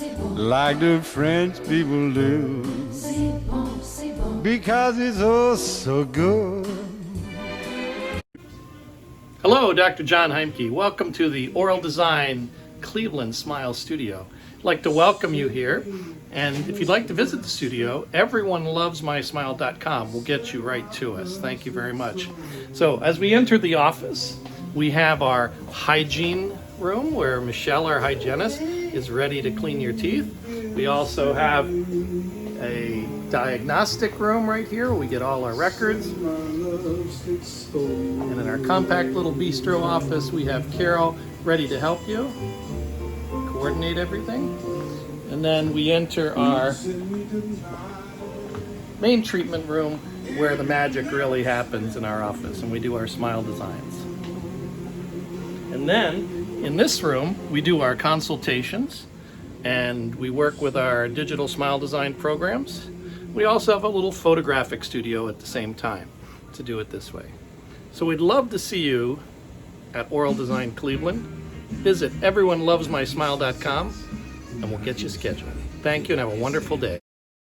like the French people do, because it's oh so good. Hello, Dr. John Heimke. Welcome to the Oral Design Cleveland Smile Studio. I'd like to welcome you here. And if you'd like to visit the studio, everyonelovesmysmile.com will get you right to us. Thank you very much. So as we enter the office, we have our hygiene room where Michelle, our hygienist, is ready to clean your teeth. We also have a diagnostic room right here where we get all our records. And in our compact little bistro office, we have Carol ready to help you coordinate everything. And then we enter our main treatment room where the magic really happens in our office, and we do our smile designs. And then in this room, we do our consultations and we work with our digital smile design programs. We also have a little photographic studio at the same time to do it this way. So we'd love to see you at Oral Design Cleveland. Visit everyonelovesmysmile.com and we'll get you scheduled. Thank you and have a wonderful day.